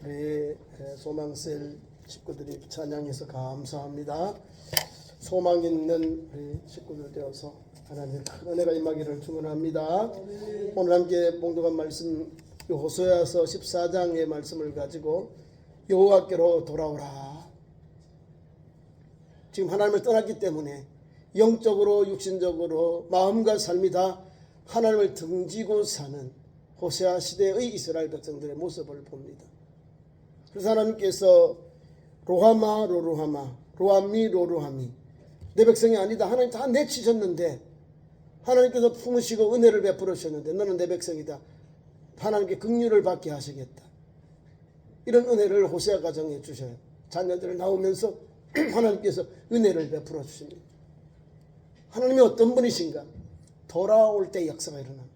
우리 소망셀 식구들이 찬양해서 감사합니다. 소망 있는 우리 식구들 되어서 하나님의 큰 은혜가 임하기를 축원합니다. 오늘 함께 봉독한 말씀 호세아서 14장의 말씀을 가지고 여호와께로 돌아오라. 지금 하나님을 떠났기 때문에 영적으로 육신적으로 마음과 삶이 다 하나님을 등지고 사는 호세아 시대의 이스라엘 백성들의 모습을 봅니다. 그래서 하나님께서 로하마 로루하마 로함미 로루하미 내 백성이 아니다. 하나님 다 내치셨는데 하나님께서 품으시고 은혜를 베풀으셨는데 너는 내 백성이다. 하나님께 긍휼을 받게 하시겠다. 이런 은혜를 호세아 가정에 주셔요. 자녀들 나오면서 하나님께서 은혜를 베풀어 주십니다. 하나님이 어떤 분이신가? 돌아올 때 역사가 일어납니다.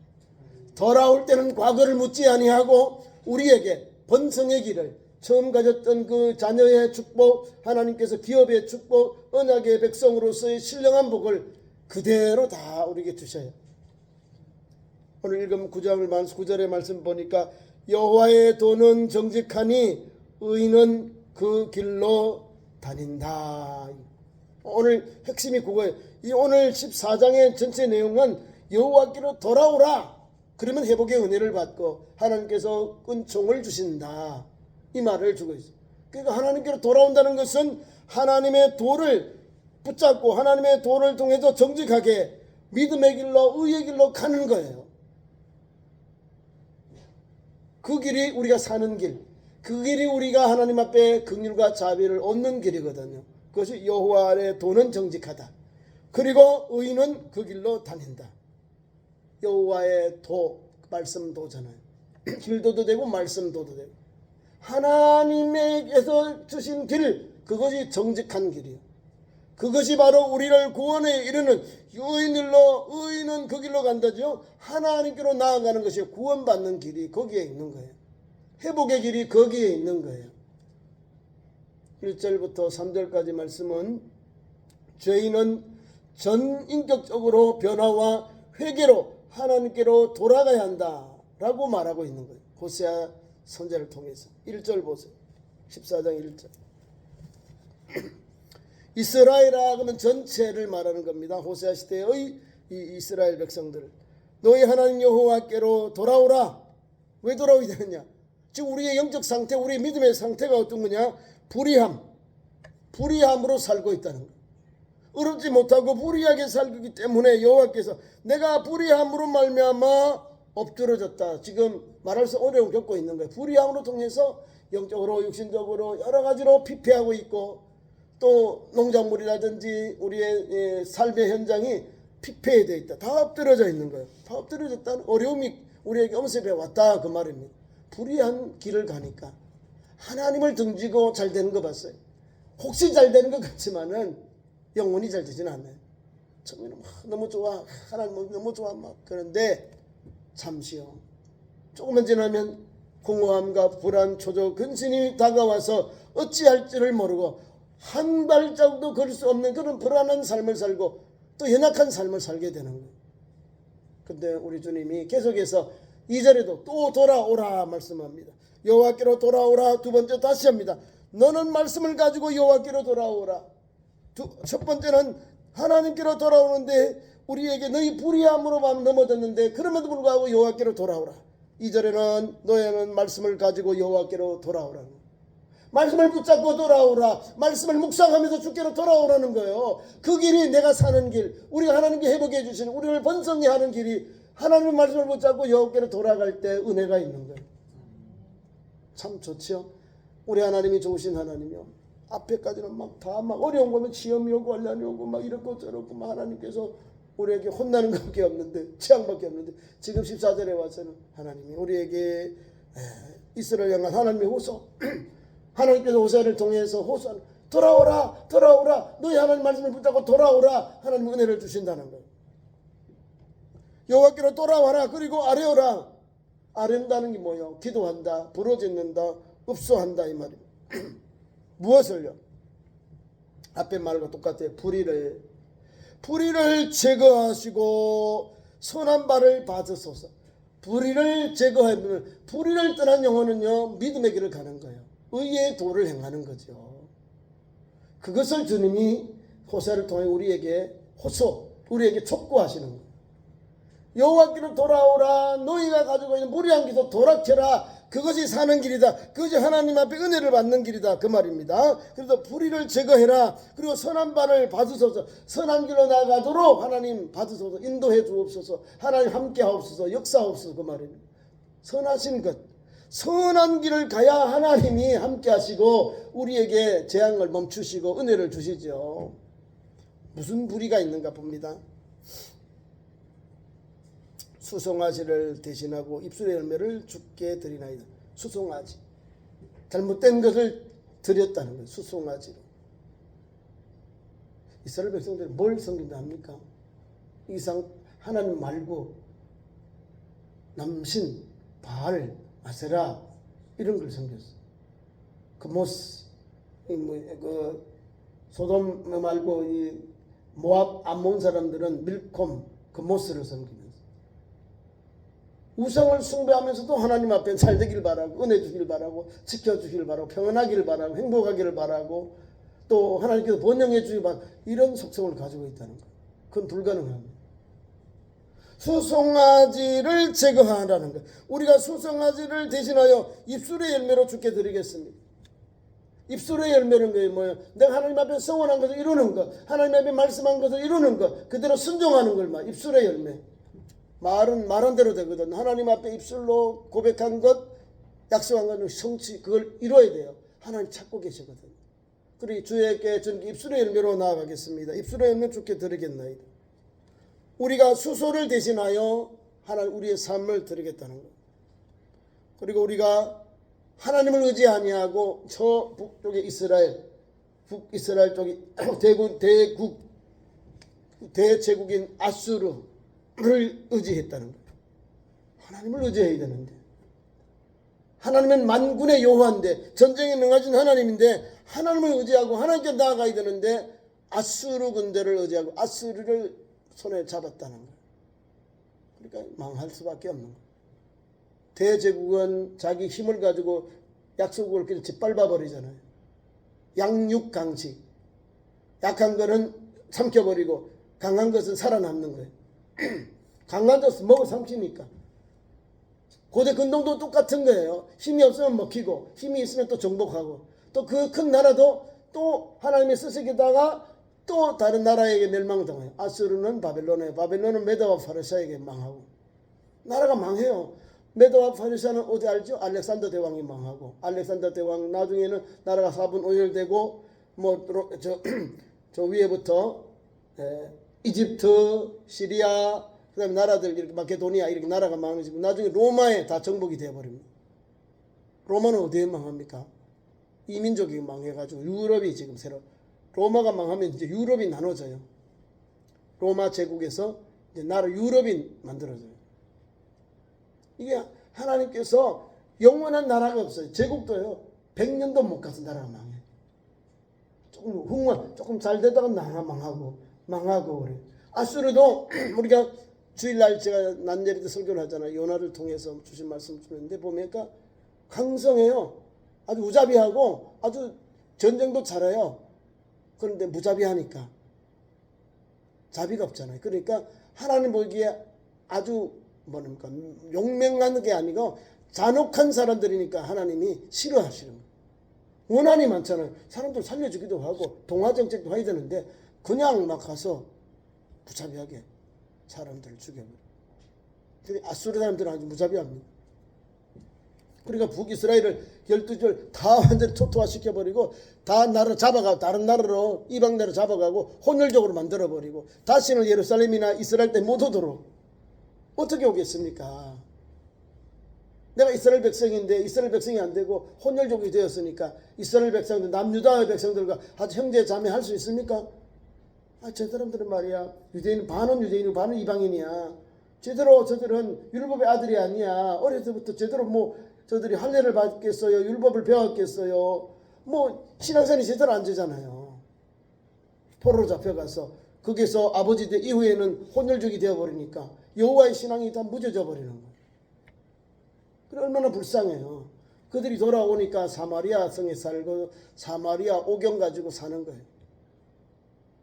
돌아올 때는 과거를 묻지 아니하고 우리에게 번성의 길을 처음 가졌던 그 자녀의 축복, 하나님께서 기업의 축복, 언약의 백성으로서의 신령한 복을 그대로 다 우리에게 주셔요. 오늘 읽은 9절의 말씀 보니까 여호와의 도는 정직하니 의인은 그 길로 다닌다. 오늘 핵심이 그거예요. 이 오늘 14장의 전체 내용은 여호와께로 돌아오라. 그러면 회복의 은혜를 받고 하나님께서 은총을 주신다. 이 말을 주고 있어요. 그러니까 하나님께로 돌아온다는 것은 하나님의 도를 붙잡고 하나님의 도를 통해서 정직하게 믿음의 길로 의의 길로 가는 거예요. 그 길이 우리가 사는 길, 그 길이 우리가 하나님 앞에 긍휼과 자비를 얻는 길이거든요. 그것이 여호와의 도는 정직하다. 그리고 의인은 그 길로 다닌다. 여호와의 도, 말씀도잖아요. 길도도 되고 말씀도도 되고 하나님께서 주신 길, 그것이 정직한 길이에요. 그것이 바로 우리를 구원에 이르는 의인은 그 길로 간다죠. 하나님께로 나아가는 것이 구원받는 길이 거기에 있는 거예요. 회복의 길이 거기에 있는 거예요. 1절부터 3절까지 말씀은 죄인은 전인격적으로 변화와 회개로 하나님께로 돌아가야 한다라고 말하고 있는 거예요. 호세아 선지자를 통해서 1절 보세요. 14장 1절. 이스라엘아 그러면 전체를 말하는 겁니다. 호세아 시대의 이 이스라엘 백성들, 너희 하나님 여호와께로 돌아오라. 왜 돌아오게 되느냐? 지금 우리의 영적 상태, 우리의 믿음의 상태가 어떤 거냐? 불의함으로 살고 있다는 거예요. 의롭지 못하고 불의하게 살기 때문에 여호와께서 내가 불의함으로 말미암아 엎드러졌다. 지금 말할 수 어려움 겪고 있는 거예요. 불의함으로 통해서 영적으로 육신적으로 여러 가지로 피폐하고 있고 또 농작물이라든지 우리의 삶의 현장이 피폐되어 있다. 다 엎드려져 있는 거예요. 다 엎드려졌다는 어려움이 우리에게 엄습해 왔다 그 말입니다. 불의한 길을 가니까 하나님을 등지고 잘 되는 거 봤어요. 혹시 잘 되는 것 같지만은 영원히 잘 되지는 않아요. 처음에는 너무 좋아, 하나님 너무 좋아 막 그런데 잠시요. 조금만 지나면 공허함과 불안, 초조, 근심이 다가와서 어찌할지를 모르고 한 발자국도 걸을 수 없는 그런 불안한 삶을 살고 또 연약한 삶을 살게 되는 거예요. 근데 우리 주님이 계속해서 2절에도 또 돌아오라 말씀합니다. 여호와께로 돌아오라. 두 번째 다시 합니다. 너는 말씀을 가지고 여호와께로 돌아오라. 첫 번째는 하나님께로 돌아오는데 우리에게 너희 불의함으로 넘어졌는데 그럼에도 불구하고 여호와께로 돌아오라. 2절에는 너희는 말씀을 가지고 여호와께로 돌아오라. 말씀을 붙잡고 돌아오라. 말씀을 묵상하면서 주께로 돌아오라는 거예요. 그 길이 내가 사는 길, 우리가 하나님께 회복해 주시는 우리를 번성히 하는 길이 하나님의 말씀을 붙잡고 여호와께로 돌아갈 때 은혜가 있는 거예요. 참 좋죠. 우리 하나님이 좋으신 하나님이요. 앞에까지는 막 어려운 거면 시험이 오고 환난이 오고 막 이렇고 저렇고 막 하나님께서 우리에게 혼나는 것밖에 없는데 재앙밖에 없는데 지금 14절에 와서는 하나님이 우리에게 이스라엘 향한 하나님의 호소 하나님께서 호세아를 통해서 호소하는 돌아오라 돌아오라 너희 하나님 말씀을 붙잡고 돌아오라 하나님 은혜를 주신다는 거예요. 여호와께로 돌아와라. 그리고 아뢰어라. 아뢰는다는 게 뭐예요? 기도한다, 부르짖는다, 읍소한다 이 말입니다. 무엇을요? 앞에 말과 똑같아요. 불의를 제거하시고 선한 바를 받으소서. 불의를 제거하면 불의를 떠난 영혼은요 믿음의 길을 가는 거예요. 의의 도를 행하는 거죠. 그것을 주님이 호세를 통해 우리에게 촉구하시는 거예요. 여호와께로 돌아오라. 너희가 가지고 있는 무리한 기도 돌아켜라. 그것이 사는 길이다. 그것이 하나님 앞에 은혜를 받는 길이다. 그 말입니다. 그래서 불의를 제거해라. 그리고 선한 바를 받으소서. 선한 길로 나가도록 하나님 받으소서. 인도해 주옵소서. 하나님 함께 하옵소서. 역사하옵소서. 그 말입니다. 선하신 것. 선한 길을 가야 하나님이 함께 하시고 우리에게 재앙을 멈추시고 은혜를 주시죠. 무슨 불의가 있는가 봅니다. 수송아지를 대신하고 입술의 열매를 주께 드리나이다. 수송아지. 잘못된 것을 드렸다는 거예요. 수송아지로. 이스라엘 백성들이 뭘 섬긴다 합니까? 이상 하나님 말고 남신, 바알, 아세라 이런 걸 섬겼어. 그모스, 소돔 말고 이 모압 암몬 사람들은 밀콤, 그모스를 섬기면서 우상을 숭배하면서도 하나님 앞에 잘 되길 바라고 은혜 주길 바라고 지켜주길 바라고 평안하기를 바라고 행복하기를 바라고 또 하나님께서 번영해 주길 바라고 이런 속성을 가지고 있다는 거예요. 그건 불가능합니다. 수송아지를 제거하라는 것. 우리가 수송아지를 대신하여 입술의 열매로 주께 드리겠습니다. 입술의 열매는 뭐예요? 내가 하나님 앞에 서원한 것을 이루는 것, 하나님 앞에 말씀한 것을 이루는 것, 그대로 순종하는 걸 입술의 열매. 말은 말한 대로 되거든. 하나님 앞에 입술로 고백한 것, 약속한 것은 성취, 그걸 이루어야 돼요. 하나님 찾고 계시거든. 그리고 주에게 저는 입술의 열매로 나아가겠습니다. 입술의 열매 주께 드리겠나이다. 우리가 수소를 대신하여 하나님 우리의 삶을 드리겠다는 것. 그리고 우리가 하나님을 의지 아니하고 저 북쪽의 이스라엘, 북이스라엘 쪽이 대제국인 아수르를 의지했다는 거예요. 하나님을 의지해야 되는데 하나님은 만군의 여호와인데 전쟁에 능하신 하나님인데 하나님을 의지하고 하나님께 나아가야 되는데 아수르 군대를 의지하고 아수르를 손에 잡았다는 거예요. 그러니까 망할 수밖에 없는 거예요. 대제국은 자기 힘을 가지고 약속을 그냥 짓밟아 버리잖아요. 양육강식. 약한 거는 삼켜버리고 강한 것은 살아남는 거예요. 강한 것은 먹어 삼키니까. 고대 근동도 똑같은 거예요. 힘이 없으면 먹히고 힘이 있으면 또 정복하고 또 그 큰 나라도 또 하나님의 스승에다가 또 다른 나라에게 멸망당해요. 아수르는 바벨론에, 바벨론은 메도와 파르시아에게 망하고 나라가 망해요. 메도와 파르시아는 어디 알죠? 알렉산더 대왕이 망하고 알렉산더 대왕 나중에는 나라가 4분 오열되고 저 위에부터 이집트, 시리아, 그다음에 나라들 이렇게 마케도니아 이렇게 나라가 망해지고 나중에 로마에 다 정복이 되어버립니다. 로마는 어디에 망합니까? 이민족이 망해가지고 유럽이 지금 새로 로마가 망하면 이제 유럽이 나눠져요. 로마 제국에서 이제 나라 유럽이 만들어져요. 이게 하나님께서 영원한 나라가 없어요. 제국도요. 100년도 못 가서 나라가 망해. 조금 잘 되다가 나라 망하고 그래. 아수르도 우리가 주일날 제가 난제리 때 설교를 하잖아요. 요나를 통해서 주신 말씀 주는데 보니까 강성해요. 아주 무자비하고 아주 전쟁도 잘해요. 그런데 무자비하니까 자비가 없잖아요. 그러니까 하나님 보기에 아주 뭡니까 용맹한 게 아니고 잔혹한 사람들이니까 하나님이 싫어하시는 거예요. 원한이 많잖아요. 사람들 살려주기도 하고 동화정책도 해야 되는데 그냥 막 가서 무자비하게 사람들을 죽여버려요. 근데 아수르 사람들은 아주 무자비합니다. 그러니까 북이스라엘을 12절 다 완전히 초토화시켜버리고 다 나라 잡아가고 다른 나라로 이방 나라 잡아가고 혼혈적으로 만들어버리고 다시는 예루살렘이나 이스라엘 때 못 오도록 어떻게 오겠습니까? 내가 이스라엘 백성인데 이스라엘 백성이 안 되고 혼혈족이 되었으니까 이스라엘 백성들 남유다의 백성들과 아주 형제 자매 할 수 있습니까? 저 사람들은 말이야 유대인 반은 유대인이고 반은 이방인이야. 제대로 저들은 율법의 아들이 아니야. 어려서부터 제대로 저들이 할례를 받겠어요? 율법을 배웠겠어요? 신앙생활이 제대로 안 되잖아요. 포로로 잡혀가서 거기서 아버지 때 이후에는 혼혈족이 되어버리니까 여호와의 신앙이 다 무뎌져 버리는 거예요. 얼마나 불쌍해요. 그들이 돌아오니까 사마리아 성에 살고 사마리아 오경 가지고 사는 거예요.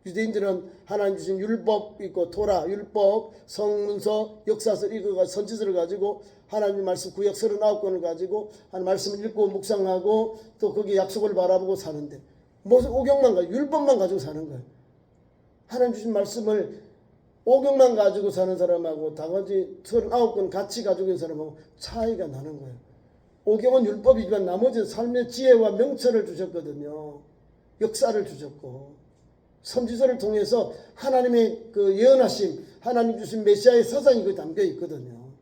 유대인들은 하나님 주신 율법 있고 토라, 율법, 성문서, 역사서 읽어가 선지서를 가지고 하나님 말씀 구약 39권을 가지고 하나님 말씀을 읽고 묵상하고 또 거기에 약속을 바라보고 사는데 무슨 오경만 가지고 율법만 가지고 사는 거예요. 하나님 주신 말씀을 오경만 가지고 사는 사람하고 나머지 39권 같이 가지고 있는 사람하고 차이가 나는 거예요. 오경은 율법이지만 나머지 삶의 지혜와 명철을 주셨거든요. 역사를 주셨고 선지서를 통해서 하나님의 그 예언하심, 하나님 주신 메시아의 사상이 그 담겨 있거든요.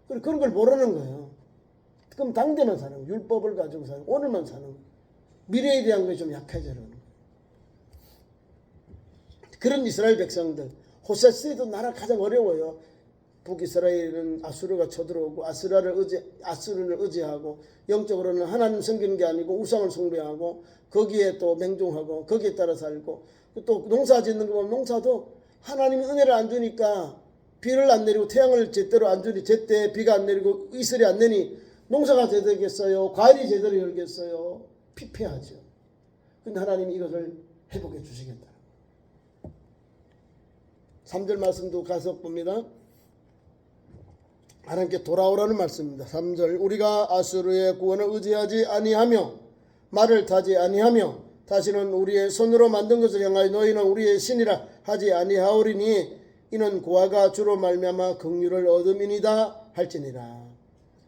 그런 걸 모르는 거예요. 그럼 당대만 사는 거예요. 율법을 가지고 사는 거예요. 오늘만 사는 거예요. 미래에 대한 것이 좀 약해져는 거예요. 그런 이스라엘 백성들, 호세아 시대도 나라 가장 어려워요. 북이스라엘은 아수르가 쳐들어오고 아수르를 의지하고 영적으로는 하나님 섬기는 게 아니고 우상을 숭배하고 거기에 또 맹종하고 거기에 따라 살고 또 농사 짓는 거 보면 농사도 하나님이 은혜를 안 주니까 비를 안 내리고 태양을 제대로 안 주니 제때 비가 안 내리고 이슬이 안 내니 농사가 제대로 되겠어요? 과일이 제대로 열겠어요? 피폐하죠. 근데 하나님이 이것을 회복해 주시겠다. 3절 말씀도 가서 봅니다. 하나님께 돌아오라는 말씀입니다. 3절 우리가 아수르의 구원을 의지하지 아니하며 말을 타지 아니하며 다시는 우리의 손으로 만든 것을 향하여 너희는 우리의 신이라 하지 아니하오리니 이는 고아가 주로 말미암아 긍휼을 얻음이니이다 할지니라.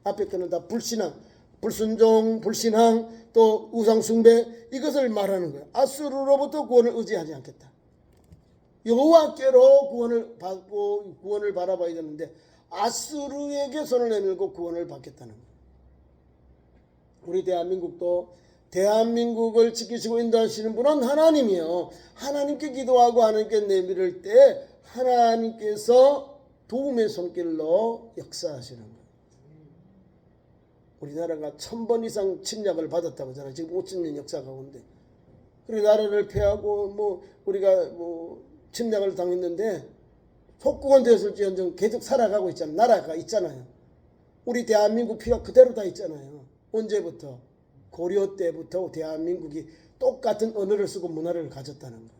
앞에 거는 다 불신앙, 불순종, 불신앙 또 우상숭배 이것을 말하는 거예요. 아수르로부터 구원을 의지하지 않겠다. 여호와께로 구원을 받고 구원을 바라봐야 되는데 아수르에게 손을 내밀고 구원을 받겠다는 거예요. 우리 대한민국도 대한민국을 지키시고 인도하시는 분은 하나님이요. 하나님께 기도하고 하나님께 내밀을 때 하나님께서 도움의 손길로 역사하시는 거예요. 우리나라가 1000번 이상 침략을 받았다고 하잖아요. 지금 5000년 역사 가운데. 그리고 나라를 패하고 우리가 침략을 당했는데 속국은 되었을지언정 계속 살아가고 있잖아요. 나라가 있잖아요. 우리 대한민국 피가 그대로 다 있잖아요. 언제부터? 고려 때부터 대한민국이 똑같은 언어를 쓰고 문화를 가졌다는 거예요.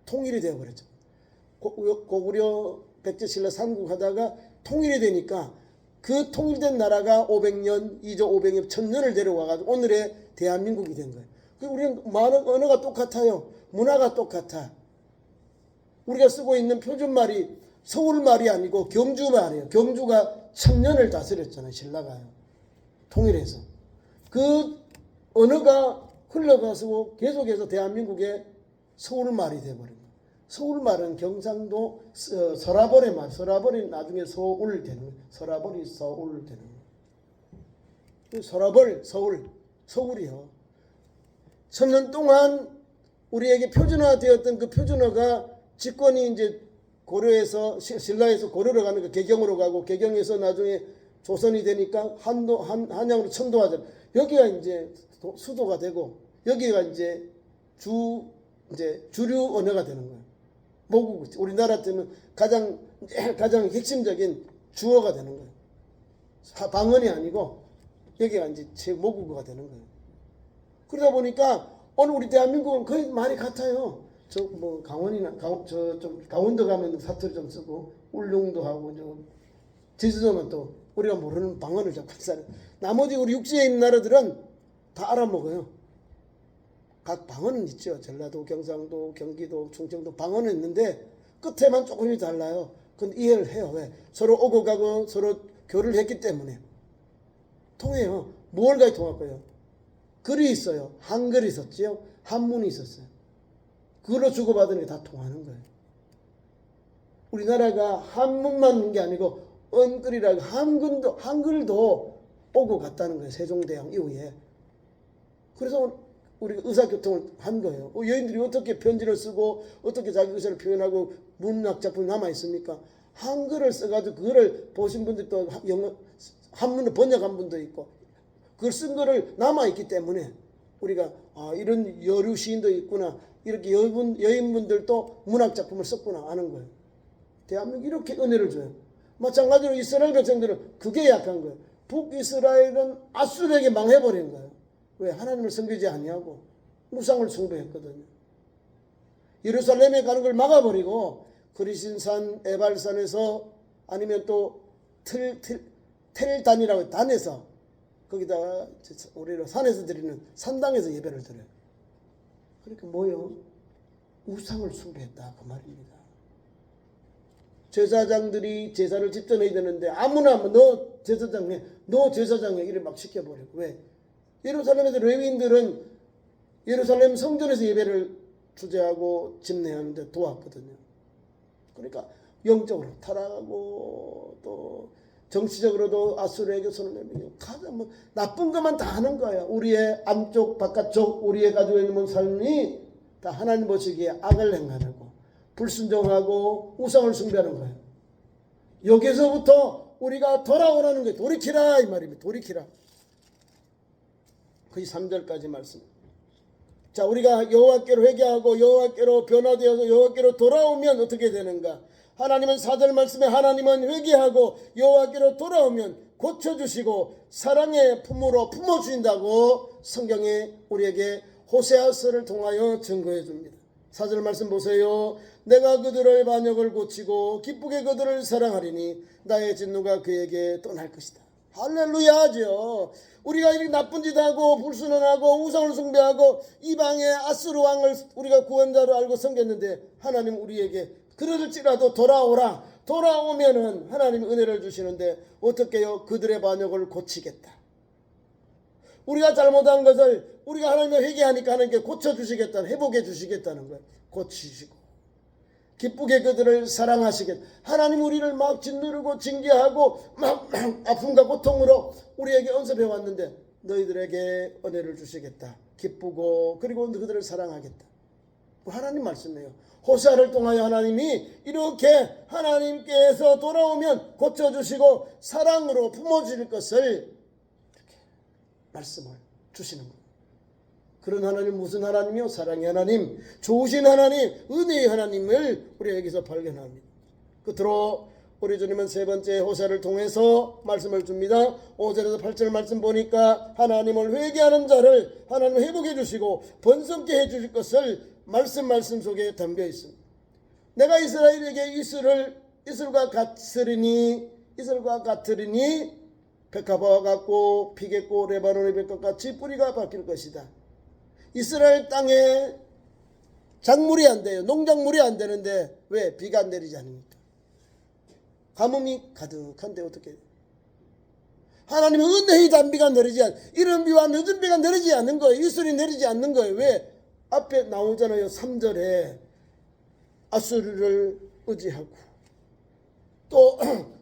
통일이 되어버렸죠. 고구려 백제신라 삼국하다가 통일이 되니까 그 통일된 나라가 500년, 2조 500년, 1000년을 데려와가지고 오늘의 대한민국이 된 거예요. 우리는 많은 언어가 똑같아요. 문화가 똑같아. 우리가 쓰고 있는 표준말이 서울말이 아니고 경주말이에요. 경주가 1000년을 다스렸잖아요. 신라가요. 통일해서. 그 언어가 흘러가서 계속해서 대한민국의 서울말이 되어버린 거예요. 서울말은 경상도 서라벌의 말. 서라벌이 나중에 서울 되는 거예요. 서라벌이 서울 되는 거예요. 서라벌, 서울이요. 1000년 동안 우리에게 표준화되었던 그 표준어가 집권이 이제 고려에서 신라에서 고려로 가는 거 개경으로 가고 개경에서 나중에 조선이 되니까 한양으로 천도하잖아요. 여기가 이제 수도가 되고 여기가 이제 주류 언어가 되는 거예요. 모국어. 우리나라 때는 가장 핵심적인 주어가 되는 거예요. 방언이 아니고 여기가 이제 제 모국어가 되는 거예요. 그러다 보니까 오늘 우리 대한민국은 거의 말이 같아요. 강원이나 강원도 가면 사투리 좀 쓰고 울릉도 하고 제주도는 또 우리가 모르는 방언을 자꾸 쓰는. 나머지 우리 육지에 있는 나라들은 다 알아먹어요. 각 방언은 있죠. 전라도, 경상도, 경기도, 충청도 방언은 있는데 끝에만 조금이 달라요. 그건 이해를 해요. 왜? 서로 오고 가고 서로 교류를 했기 때문에 통해요. 뭘 가지고 통할 거예요? 글이 있어요. 한글이 있었지요. 한문이 있었어요. 그걸로 주고받으는 게 다 통하는 거예요. 우리나라가 한문만 있는 게 아니고 언글이라고 한글도 오고 갔다는 거예요. 세종대왕 이후에. 그래서 우리가 의사교통을 한 거예요. 여인들이 어떻게 편지를 쓰고 어떻게 자기 의사를 표현하고 문학 작품이 남아있습니까? 한글을 써가지고 그거를 보신 분들도 영어 한문을 번역한 분도 있고 그걸 쓴 거를 남아있기 때문에 우리가 이런 여류 시인도 있구나. 이렇게 여인분들도 문학 작품을 썼구나 아는 거예요. 대한민국 이렇게 은혜를 줘요. 마찬가지로 이스라엘 백성들은 그게 약한 거예요. 북이스라엘은 아수르에게 망해버린 거예요. 왜? 하나님을 섬기지 아니하고 우상을 숭배했거든요. 예루살렘에 가는 걸 막아버리고 그리신산 에발산에서 아니면 또 텔단이라고 단에서 거기다가 우리로 산에서 드리는 산당에서 예배를 드려요. 그러니까 뭐요? 우상을 숭배했다 그 말입니다. 제사장들이 제사를 집전해야 되는데 아무나 너 제사장에 이래 막 시켜버리고. 왜? 예루살렘에서 레위인들은 예루살렘 성전에서 예배를 주재하고 집례하는데 도왔거든요. 그러니까 영적으로 타락하고 또 정치적으로도 아수르에게 손을 내밀고 가장 뭐 나쁜 것만 다 하는 거예요. 우리의 안쪽 바깥쪽 우리의 가지고 있는 삶이 다 하나님 보시기에 악을 행하고 불순종하고 우상을 숭배하는 거예요. 여기서부터 우리가 돌아오라는 거예요. 돌이키라 이 말입니다. 돌이키라. 거의 3절까지 말씀. 자, 우리가 여호와께로 회개하고 여호와께로 변화되어서 여호와께로 돌아오면 어떻게 되는가? 하나님은 4절 말씀에 하나님은 회개하고 여호와께로 돌아오면 고쳐주시고 사랑의 품으로 품어주신다고 성경이 우리에게 호세아서를 통하여 증거해 줍니다. 4절 말씀 보세요. 내가 그들의 반역을 고치고 기쁘게 그들을 사랑하리니 나의 진노가 그에게 떠날 것이다. 할렐루야 하죠. 우리가 이렇게 나쁜 짓 하고 불순원하고 우상을 숭배하고 이방의 아수르 왕을 우리가 구원자로 알고 섬겼는데 하나님 우리에게 그럴지라도 돌아오라. 돌아오면은 하나님 은혜를 주시는데 어떻게 해요? 그들의 반역을 고치겠다. 우리가 잘못한 것을 우리가 하나님을 회개하니까 하나님께 고쳐주시겠다는, 회복해 주시겠다는 거예요. 고치시고 기쁘게 그들을 사랑하시겠다. 하나님 우리를 막 짓누르고 징계하고 막 아픔과 고통으로 우리에게 언습해 왔는데 너희들에게 은혜를 주시겠다. 기쁘고 그리고 그들을 사랑하겠다. 하나님 말씀이에요. 호세아를 통하여 하나님이 이렇게 하나님께서 돌아오면 고쳐주시고 사랑으로 품어주실 것을 이렇게 말씀을 주시는 거예요. 그런 하나님 무슨 하나님이요? 사랑의 하나님, 좋으신 하나님, 은혜의 하나님을 우리에게서 발견합니다. 끝으로 우리 주님은 세 번째 호세아를 통해서 말씀을 줍니다. 5절에서 8절 말씀 보니까 하나님을 회개하는 자를 하나님 회복해 주시고 번성케 해 주실 것을 말씀 속에 담겨 있습니다. 내가 이스라엘에게 이슬과 같으리니 백합화와 같고 피겠고 레바논의 백합같이 뿌리가 바뀔 것이다. 이스라엘 땅에 작물이 안 돼요. 농작물이 안 되는데 왜? 비가 안 내리지 않습니까? 가뭄이 가득한데 어떻게 해요? 하나님은 은혜의 단비가 내리지 이런 비와 늦은 비가 내리지 않는 거예요. 이슬이 내리지 않는 거예요. 왜? 앞에 나오잖아요. 3절에 아수르를 의지하고 또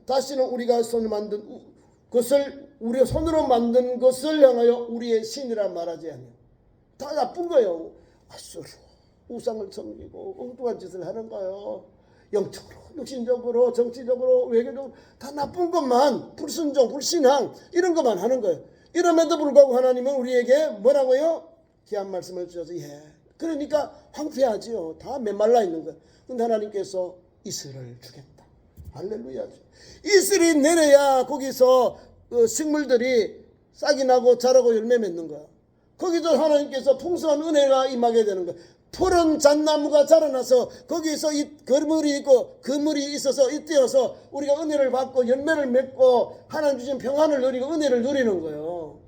다시는 우리가 손으로 만든 것을 우리가 손으로 만든 것을 향하여 우리의 신이라 말하지 않아요. 다 나쁜 거예요. 아수르 우상을 섬기고 엉뚱한 짓을 하는 거예요. 영적으로, 육신적으로, 정치적으로, 외교적으로 다 나쁜 것만 불순종, 불신앙 이런 것만 하는 거예요. 이럼에도 불구하고 하나님은 우리에게 뭐라고요? 귀한 말씀을 주셔서 그러니까 황폐하지요. 다 메말라 있는 거예요. 근데 하나님께서 이슬을 주겠다. 할렐루야. 이슬이 내려야 거기서 식물들이 싹이 나고 자라고 열매 맺는 거야. 거기서 하나님께서 풍성한 은혜가 임하게 되는 거야. 푸른 잣나무가 자라나서 거기서 이 그물이 있고 그물이 있어서 잇대어서 우리가 은혜를 받고 열매를 맺고 하나님 주신 평안을 누리고 은혜를 누리는 거예요.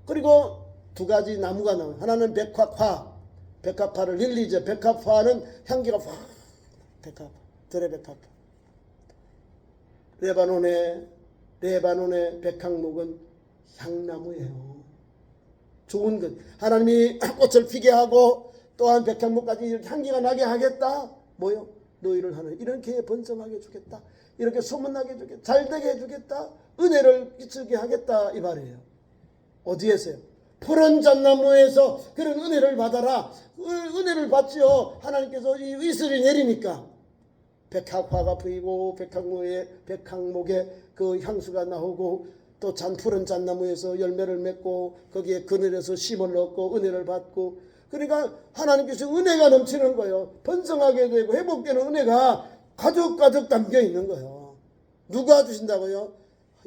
그리고 두 가지 나무가 나와요. 하나는 백합화를 릴리죠. 백합화는 향기가 확 백합화, 들의 백합화. 레바논의 백향목은 향나무예요. 좋은 것. 하나님이 꽃을 피게 하고 또한 백향목까지 향기가 나게 하겠다. 뭐요? 너희를 하는 이렇게 번성하게 해주겠다. 이렇게 소문나게 해주겠다. 잘되게 해주겠다. 은혜를 끼치게 하겠다 이 말이에요. 어디에서요? 푸른 잣나무에서 그런 은혜를 받아라. 은혜를 받지요. 하나님께서 이 이슬이 내리니까 백합화가 보이고 백향목에 그 향수가 나오고 또 푸른 잣나무에서 열매를 맺고 거기에 그늘에서 심을 얻고 은혜를 받고 그러니까 하나님께서 은혜가 넘치는 거예요. 번성하게 되고 회복되는 은혜가 가득가득 담겨 있는 거예요. 누가 주신다고요?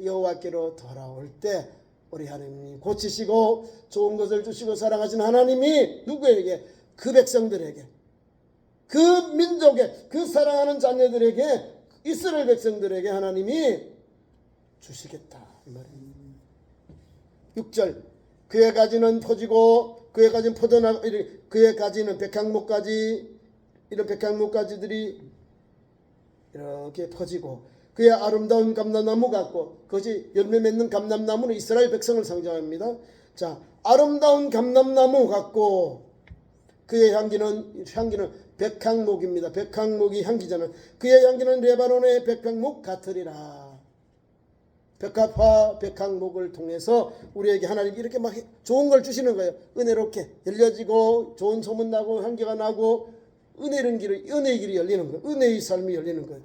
여호와께로 돌아올 때 우리 하나님이 고치시고 좋은 것을 주시고 사랑하신 하나님이 누구에게? 그 백성들에게, 그 민족에, 그 사랑하는 자녀들에게, 이스라엘 백성들에게 하나님이 주시겠다 이 말입니다. 6절 그의 가지는 퍼지고 그의 가지는 퍼져나 그의 가지는 백향목가지, 이런 백향목가지들이 이렇게 퍼지고 그의 아름다운 감람나무 같고, 그것이 열매 맺는 감람나무는 이스라엘 백성을 상징합니다. 자, 아름다운 감람나무 같고 그의 향기는 백향목입니다. 백향목이 향기잖아요. 그의 향기는 레바논의 백향목 같으리라. 백합화 백향목을 통해서 우리에게 하나님이 이렇게 막 좋은 걸 주시는 거예요. 은혜롭게 열려지고 좋은 소문 나고 향기가 나고 은혜의 길이 열리는 거예요. 은혜의 삶이 열리는 거예요.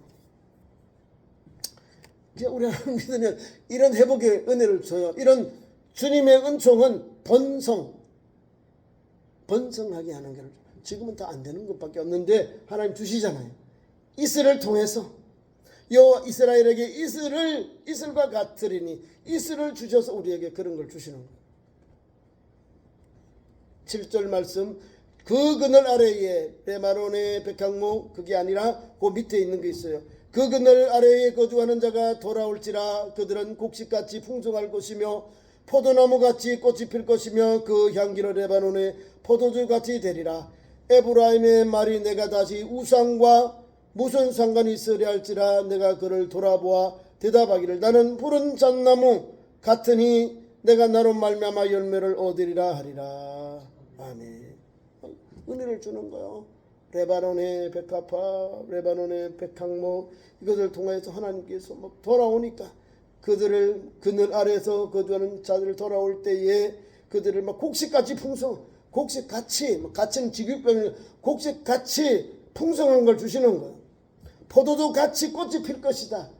이제 우리 하나님 믿으면 이런 회복의 은혜를 줘요. 이런 주님의 은총은 번성하게 하는 거를 지금은 다 안 되는 것밖에 없는데 하나님 주시잖아요. 이슬을 통해서 여호와 이스라엘에게 이슬과 같으리니 이슬을 주셔서 우리에게 그런 걸 주시는 거예요. 7절 말씀 그 그늘 아래에 레바논의 백향목, 그게 아니라 그 밑에 있는 게 있어요. 그 그늘 아래에 거주하는 자가 돌아올지라. 그들은 곡식같이 풍성할 것이며 포도나무같이 꽃이 필 것이며 그 향기로 레바논의 포도주같이 되리라. 에브라임의 말이 내가 다시 우상과 무슨 상관이 있으려 할지라. 내가 그를 돌아보아 대답하기를 나는 푸른 잣나무 같으니 내가 나로 말미암아 열매를 얻으리라 하리라. 아멘. 은혜를 주는 거요. 레바논의 백합화, 레바논의 백향목, 이것을 통해서 하나님께서 막 돌아오니까 그들을 그늘 아래에서 거주하는 자들을 돌아올 때에 그들을 막 곡식같이 곡식같이, 같이는 직육병이 곡식같이 풍성한 걸 주시는 거예요. 포도도 같이 꽃이 필 것이다.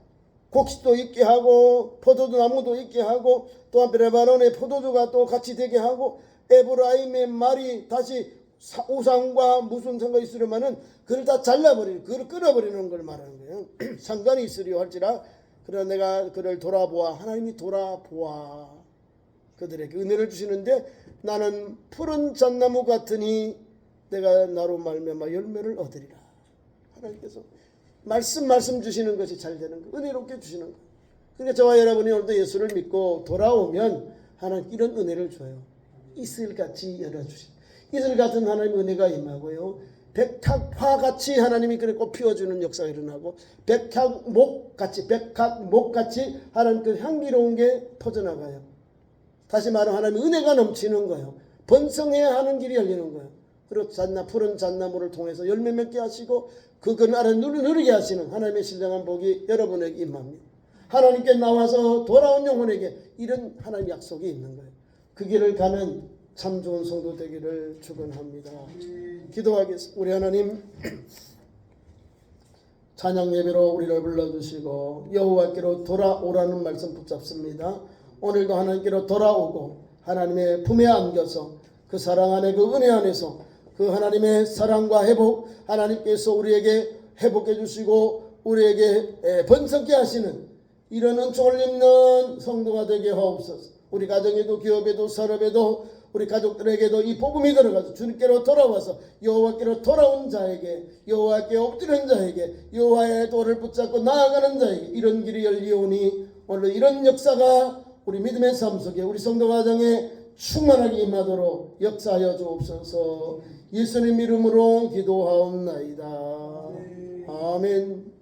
곡식도 있게 하고 포도도 나무도 있게 하고 또한 레바논의 포도주가 또 같이 되게 하고 에브라임의 말이 다시 우상과 무슨 상관이 있으려면은 그를 다 잘라버리는, 그를 끊어버리는 걸 말하는 거예요. 상관이 있으려 할지라. 그러나 내가 그를 돌아보아, 하나님이 돌아보아 그들에게 은혜를 주시는데 나는 푸른 잣나무 같으니 내가 나로 말미암아 열매를 얻으리라. 하나님께서 말씀 주시는 것이 잘 되는 거예요. 은혜롭게 주시는 거예요. 그러니까 저와 여러분이 오늘도 예수를 믿고 돌아오면 하나님 이런 은혜를 줘요. 이슬같이 열어주시. 이슬 같은 하나님의 은혜가 임하고요. 백합화같이 하나님이 그래 꽃 피워주는 역사가 일어나고 백합목같이 하나님 그 향기로운 게 퍼져나가요. 다시 말하면 하나님의 은혜가 넘치는 거예요. 번성해야 하는 길이 열리는 거예요. 그리고 푸른 잣나무를 통해서 열매 맺게 하시고 그 그늘에 누리게 하시는 하나님의 신령한 복이 여러분에게 임합니다. 하나님께 나와서 돌아온 영혼에게 이런 하나님의 약속이 있는 거예요. 그 길을 가는 참 좋은 성도 되기를 축원합니다. 기도하겠습니다. 우리 하나님, 찬양 예배로 우리를 불러주시고 여호와께로 돌아오라는 말씀 붙잡습니다. 오늘도 하나님께로 돌아오고 하나님의 품에 안겨서 그 사랑 안에, 그 은혜 안에서 그 하나님의 사랑과 회복, 하나님께서 우리에게 회복해 주시고 우리에게 번성케 하시는 이런 은총을 입는 성도가 되게 하옵소서. 우리 가정에도 기업에도 산업에도 우리 가족들에게도 이 복음이 들어가서 주님께로 돌아와서 여호와께로 돌아온 자에게, 여호와께 엎드리는 자에게, 여호와의 도를 붙잡고 나아가는 자에게 이런 길이 열리오니 오늘 이런 역사가 우리 믿음의 삶 속에 우리 성도 가정에 충만하게 임하도록 역사하여 주옵소서. 예수님 이름으로 기도하옵나이다. 아멘.